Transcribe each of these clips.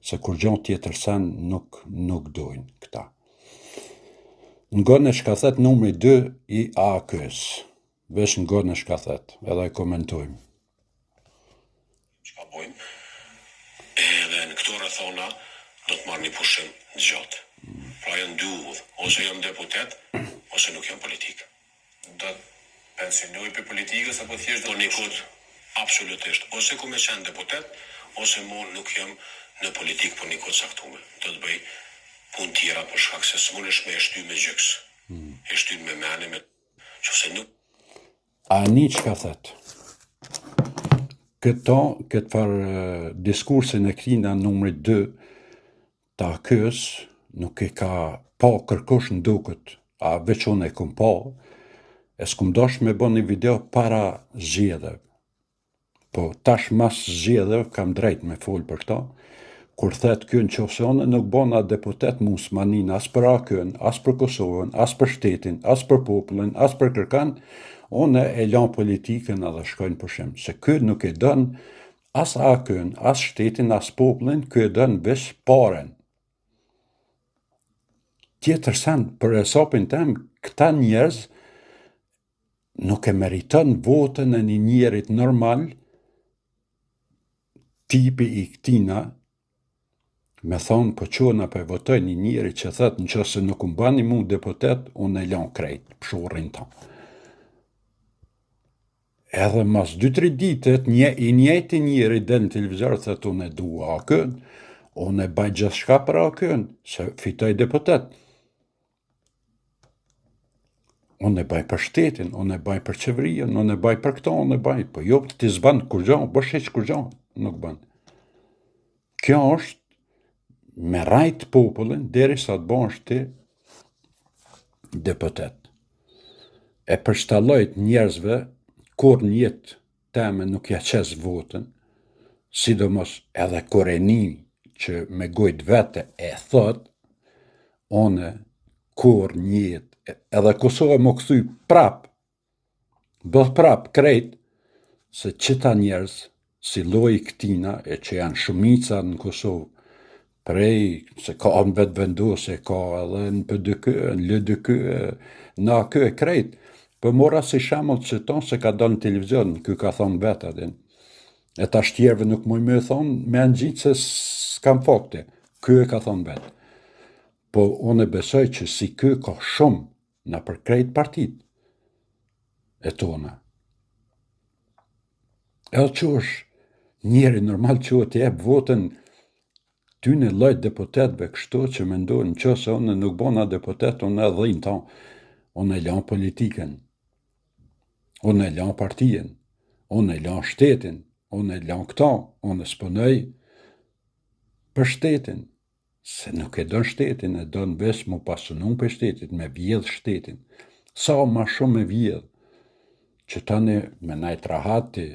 se kur gjon tjetër sen nuk dojnë këta. Në shkathet numri 2 i AKs. Vesh në shkathet, edhe e komentojmë. Çka bojnë? Edhe në këto rrethona do të marrë një pushim të gjatë. Pra janë dy udhë, ose janë deputet, ose nuk janë politik. Do të pensionoj për politikës, apo thjesht do një kod absolutisht. Ose ku me qenë deputet, ose mo nuk jam në politik për një kod saktume. Do të bëj pun tjera për shkak se s'munesh me e shty me gjyks. E shty me mene, qëse nuk... A një që ka thetë? Këtë farë diskursin e këtina numri 2 ta kës, nuk e ka pa kërkosh në dukët, a veç unë e këm pa, e s'kum dosh me bo një video para zgjedhjeve. Po tash mas zgjedhjeve kam drejt me folë për këta, kur thetë kjo në qofse one nuk bona deputet musmanin as për AKën, as për Kosovën, as për shtetin, as për popullin, as për kërkan, one e lan politikën edhe shkojnë pushim. Se kjo nuk e dën as AKën, as shtetin, as popullin, kjo e dën vesh paren. Tjetër sen, për hesapin tem, këta njerëz nuk e meritën votën e një njerit normal, tipi i këtina, me thonë po qona për votoj një njeri që thëtë në qëse nuk më bani mu deputet, unë e lan krejt, pëshorin ta. Edhe mas 2-3 ditet, i njëti njeri dhe në televizor thëtë unë e du AKën, unë e baj gjithë shka për AKën, se fitoj deputet. Unë e baj për shtetin, unë e baj për qeverijën, unë e baj për këta, unë e baj, po jo, ti zban kur gjo, bësh heq kur gjo, nuk ban. Kjo është me rajt popullin, deri sa të bash ti deputet. E për shtallojt njerëzve, kur njët teme nuk ja qes votën, sidomos edhe kur e një që me gojt vete e thot, one kur njët, edhe Kosovë më këthuj prap, bëth prap krejt, se qëta njerëz, si loj këtina, e që janë shumica në Kosovë, prej, se ka në vetë vendose, ka edhe në PDK, në LDK, në AK e krejt, për mora si shamull që tonë se ka do në televizion, kjo ka thonë vetë adin. E ta shtjerve nuk muj me thonë, me në gjitë se s'kam fakte, kjo e ka thonë vetë. Po unë e besoj që si kjo ka shumë, në për krejt partit e tona. Edhe që është njeri normal që të jebë votën ty në lojt deputetve kështu që me ndojnë në që se unë nuk bona deputet, unë e dhejnë ta, unë e lan politiken, unë e lan partijen, unë e lan shtetin, unë e lan këta, unë e spënoj për shtetin. Se nuk e don shtetin, e don vesh mu pasunun për shtetit, me vjedh shtetin. Sa ma shumë me vjedh, që tani me najt rahati,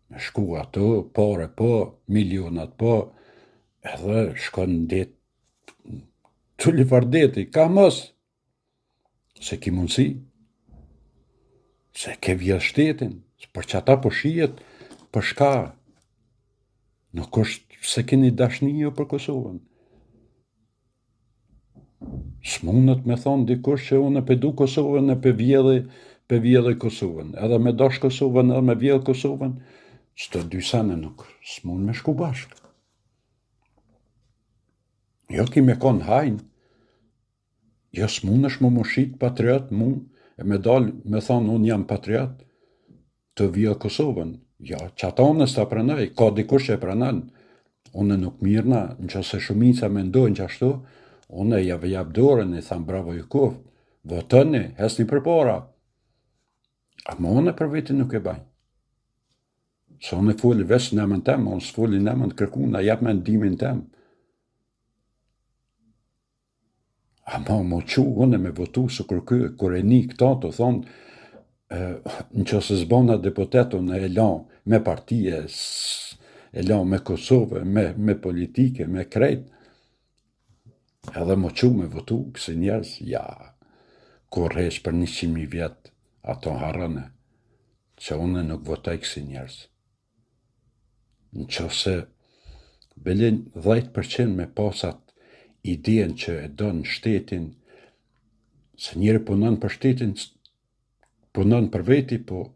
me shku ato, pare po, milionat po, edhe shkon në det, të livardeti, ka mos, se ki mundësi, se ke vjedh shtetin, për që ata po shijet, për shka, nuk është se keni dashni jo për Kosovën. S'munët me thonë dikush që unë pe du Kosovën e pe vjedhe Kosovën. Edhe me dash Kosovën edhe me vjedhe Kosovën, që të dy sene nuk s'mun me shku bashkë. Jo ki me konë hajnë, jo s'mun është më shqit patriot mu, e me dalë me thonë unë jam patriot, të vjedhe Kosovën. Ja, që ata unë s'ta pranoj, ka dikush që e pranan. Unë nuk mirëna, në që se shumica me ndojnë që ashtu, unë e jap dorën, i thamë bravo Jukov, votëni, hesni për para. A më unë e për vetin nuk e bajnë. Se unë e foli vesh në emën tem, unë s'foli në emën të kërkuna, jap me ndimin tem. A më që unë e me votu së kërkë, kur e një këta të thonë, në që se zbona deputet, unë e lan me partije, e lan me Kosovë, me politike, me krejt, edhe më që me votu kësi njerës, ja, kur resh për 100.000 vjetë, ato harëne, që unë nuk votaj kësi njerës. Në që se Belin 10% me pasat idenë që e donë shtetin, se njëri punon për shtetin, punon për veti, po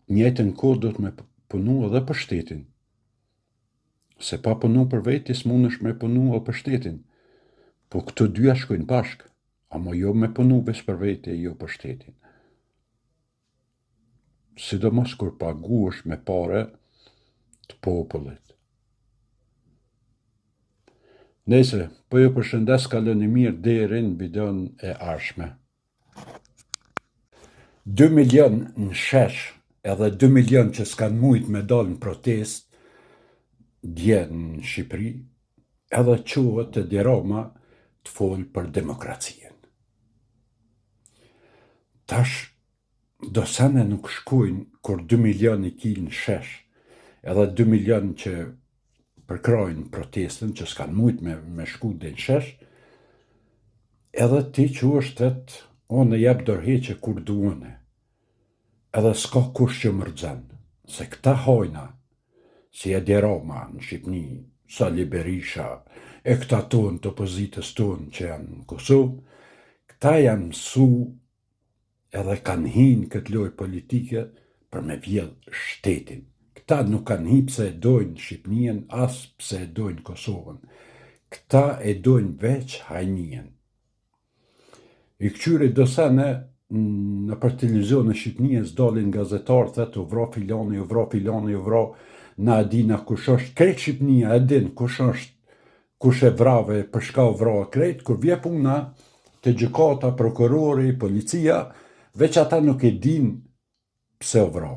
njëjtën kohë do të me punu edhe për shtetin. Se pa punu për veti, s'munësh me punu edhe për shtetin. Po këto dyja shkojnë bashkë, ama jo me punu veç për veti, jo për shtetin. Sidomos kur paguash me pare të popullit. Nëse, po ju përshëndes, kaloni mirë deri në videon e ardhshme. 2 milion në shesh, edhe 2 milion që s'kan mujt me dal në protest, dje në Shqipëri, edhe quhet të Dirama të folë për demokracien. Tash, do sene nuk shkujnë kur 2 milion i kilë në shesh, edhe 2 milion që përkrojnë protestën, që s'kan mujt me shku dhe në shesh, edhe ti që është të onë jep dorëheqje kur duone, edhe s'ka kush që mërzën, se këta hojna, si Edi Rama në Shqipni, Sali Berisha, e këta tonë të opozitës tonë që janë në Kosovë, këta janë mësu edhe kanë hinë këtë lojë politike për me vjedh shtetin. Këta nuk kanë hi pse e dojnë Shqipnien, as pse e dojnë Kosovën. Këta e dojnë veç hajnien. I këqyri do sene në për televizion në Shqipnijës dalin gazetarë, thëtë u vra filani, u vra filani, u vra na adina kush është, krejt Shqipnija e din kush është, kush e vrave, për shka u vra krejt, kur vje puna të gjykata, prokurori, policia, veç ata nuk e din pse u vra.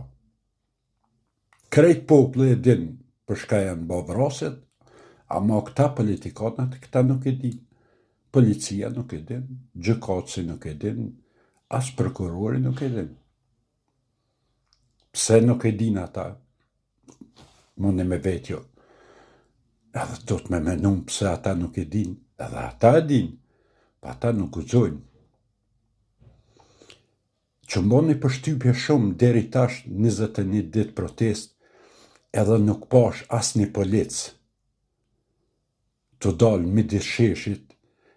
Krejt populli e din për shka janë bo vrasit, ama këta politikanat, këta nuk e din. Policia nuk e din, gjykatësi nuk e din, as prokurori nuk e din. Pse nuk e din ata? Mundi me vetjo. Edhe do të me menum pse ata nuk e din. Edhe ata e din, pa ata nuk guxojnë. Që mboni përshtypje shumë deri tash 21 ditë protest, edhe nuk pash as një polic të dalë midis sheshit,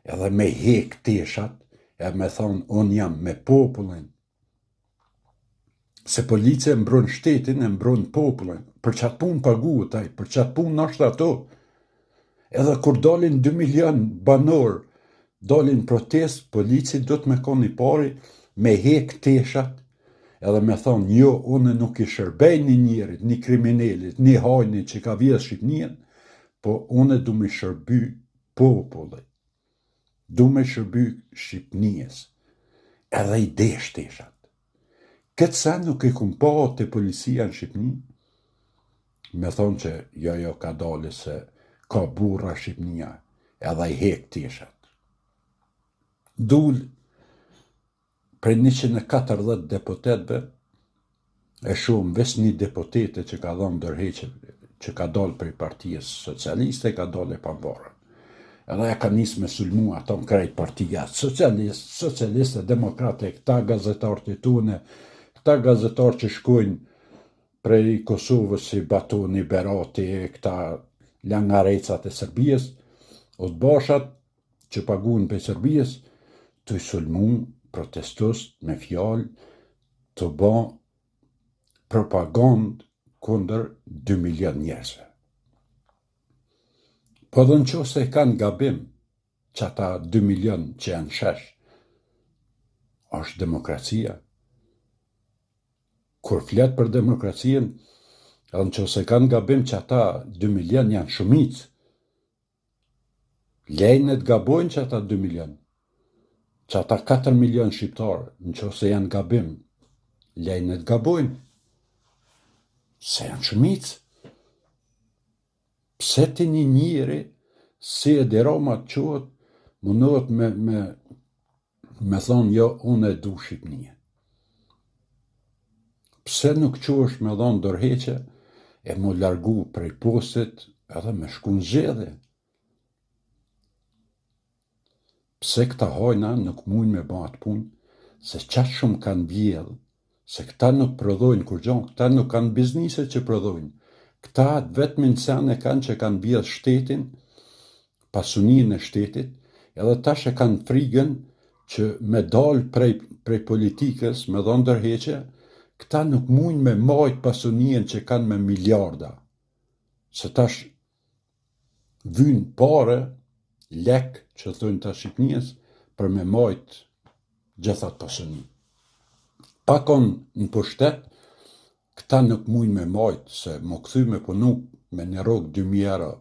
edhe me hek teshat, e me thonë, unë jam me popullin. Se policia e mbron shtetin, e mbron popullin. Për qatë pun paguhet aj, për qatë pun nashtë ato. Edhe kur dalin 2 milion banor, dalin protest, polici do të me koni pari, me hek teshat, edhe me thonë, jo, unë nuk i shërbej një njerit, një kriminalit, një hajni që ka vjedh Shqipnien, po unë du me shërby popullit. Du me shërby Shqipnijes, edhe i desh teshat. Këtë sen nuk e kum pa të policia në Shqipni, me thonë që jo ka dali se ka burra Shqipnia, edhe i hek teshat. Dull prej 140 deputetve, e shumë ves një deputete që ka dhënë dorëheqje, që ka dalë prej partijës socialiste, ka dalë e pambarën. Edhe e ka nisë me sulmu ato në krejt partija socialiste, demokrate, këta gazetarë të tune, këta gazetarë që shkojnë prej Kosovës si Batoni, Berati, këta langarecat e Serbijës, o të bashat që paguën për Serbijës, të i sulmu protestus me fjallë të ba propagandë kundër 2 milion njerëzve. Po dhe në që se kanë gabim që ata 2 milion që janë shesh, është demokracia. Kur flet për demokracien, edhe në që se kanë gabim që ata 2 milion janë shumic, lejnë të gabojnë që ata 2 milion, që ata 4 milion shqiptarë, në që se janë gabim, lejnë të gabojnë, se janë shumic. Pse ti një njëri, si Edi Rama të quhet, mundohet me thonë, jo, unë e du Shqipnia. Pse nuk quhesh me dhonë dorëheqje, e mu largu prej postit, edhe me shku në zgjedhje. Pse këta hojna nuk mujnë me ba atë punë, se qatë shumë kanë vjedhë, se këta nuk prodhojnë kur gjonë, këta nuk kanë biznise që prodhojnë, Këta vetëm në sen e kanë që kanë bjell shtetin, pasuninë e shtetit, edhe tash e kanë frigën që me dalë prej politikës, me dhonë ndërheqe, këta nuk mujnë me majt pasunien që kanë me miliarda. Se tash vynë pare, lek, që thënë ta Shqipnijës, për me majt gjithat pasuni. Pakon në pushtet, këta nuk mujnë me majt, se më këthy me punu me një rogë 2.000 euro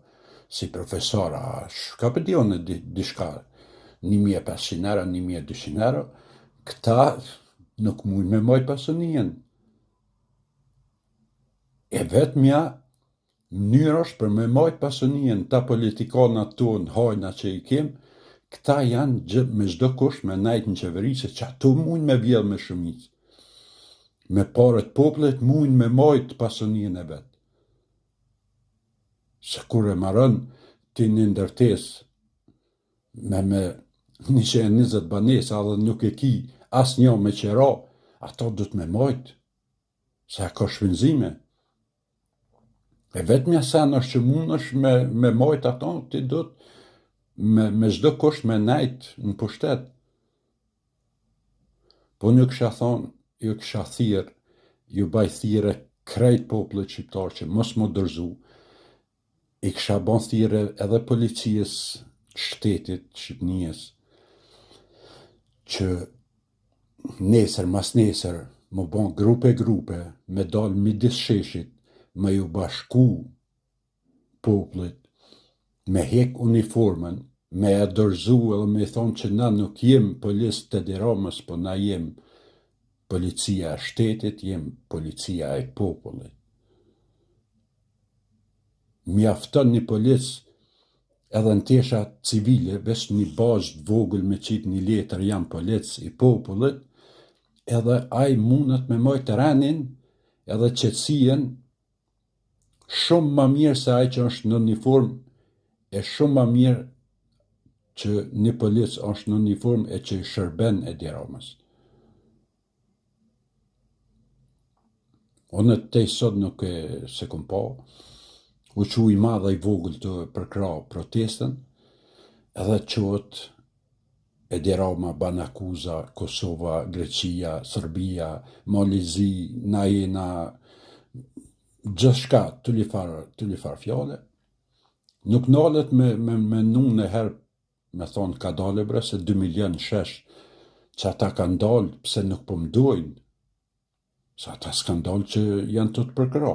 si profesora, shka për dion e dishka, 1.500 euro, 1.200 euro, këta nuk mujnë me majt pasunien. E vetëmja mënyrë është për me majt pasunien, ta politikanat tonë, hajna që i kem, këta janë me çdo kusht me najt në qeveri, se që ato mujnë me vjell me shumicë. Me paret popullit mujnë me majt pasunien e vetë. Se kur e marën ti një ndërtes me 120 banesa dhe nuk e ki as një me qera, ato du të me majt, se ka shpenzime. E vetëmja sen është që mund është me majt ato, ti du të me çdo kusht me najt në pushtet. Po një kësha thonë, ju kësha thirë, ju baj thire krejt popullit shqiptar që mos më dërzu, i kësha bon thire edhe policijës shtetit Shqipnijës, që nesër mas nesër më bon grupe, me dalë midis sheshit, me ju bashku popullit, me hek uniformën, me e dërzu edhe me thonë që na nuk jem polis të Tiranës, po na jem policia e shtetit, jem policia e popullit. Mjafton një polis edhe në tesha civile, vesh një bazë vogël me qitë një letër jam polic i popullit, edhe ai mundet me majt renin edhe qetësien shumë ma mirë se ai që është në uniform, e shumë ma mirë që një polic është në uniform e që shërben e Tiranës. Unë të tej sot nuk e se kom pa, u që i madha i vogël të përkra protestën, edhe qëtë e Tirana, Banakuza, Kosova, Greqia, Serbia, Malizi, na jena, gjithshka të lifar fjale. Nuk nalet me nun e herë, me thonë ka dale bre, se 2 milion shesh që ata kanë dalë, pse nuk po mdojnë, se ata s'kan dalë që janë të përkra.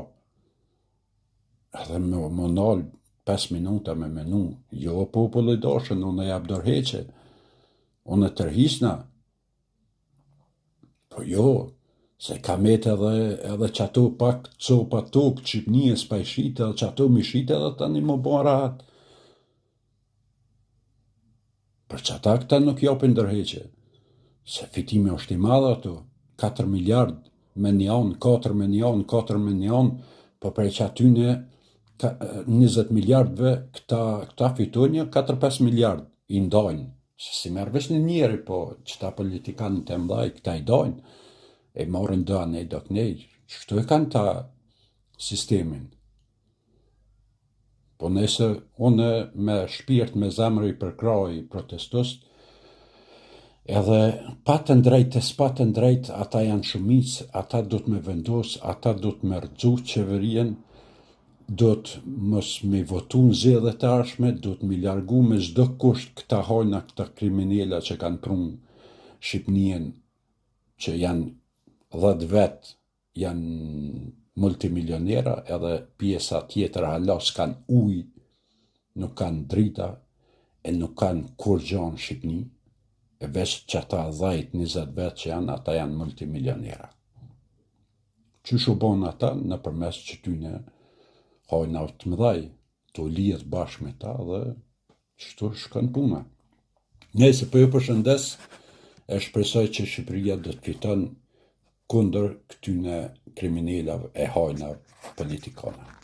Edhe më nalë 5 minuta me menu, jo populli dashën, unë e jap dorheqe, unë e tërhisna. Po jo, se kamet edhe që ato pak copa tokë, Shqipnijës pa i shite, edhe që ato mi shite edhe tani më bon rahat. Për që ata këta nuk japin dërheqe, se fitimi është i madhe ato, 4 miliard me një anë, 4 me një anë, 4 me një anë, po prej që atyne 20 miliardve këta fitojnë 4-5 miliard i ndajnë, se si merë vesh një njeri, po që ta politikanët e mdhaj këta i dajnë, e marën do anej do kënej, qështu e kanë ta sistemin. Po nëse unë me shpirt, me zemër i përkraj protestus, edhe patën drejt e s'patën drejt, ata janë shumic, ata do të me vendos, ata do të me rëgju qeverien, do të mos me votu në zgjedhjet të ardhshme, do të me largu me çdo kusht këta hajna, këta kriminela që kanë prunë Shqipnijën, që janë 10 vet, janë multimilionera, edhe pjesa tjetër hala s'kan ujë, nuk kanë drita, e nuk kanë kur gjanë Shqipni, e veç që ata 10-20 vet që janë, ata janë multimilionera. Qysh u bon ata në përmes që tyne hajna të mëdhaj, të lidh bashkë me ta dhe qështu shkon puna. Nëse po ju përshëndes, e shpresoj që Shqipëria do të fiton kundër këtyne kriminalave e hajna politikane.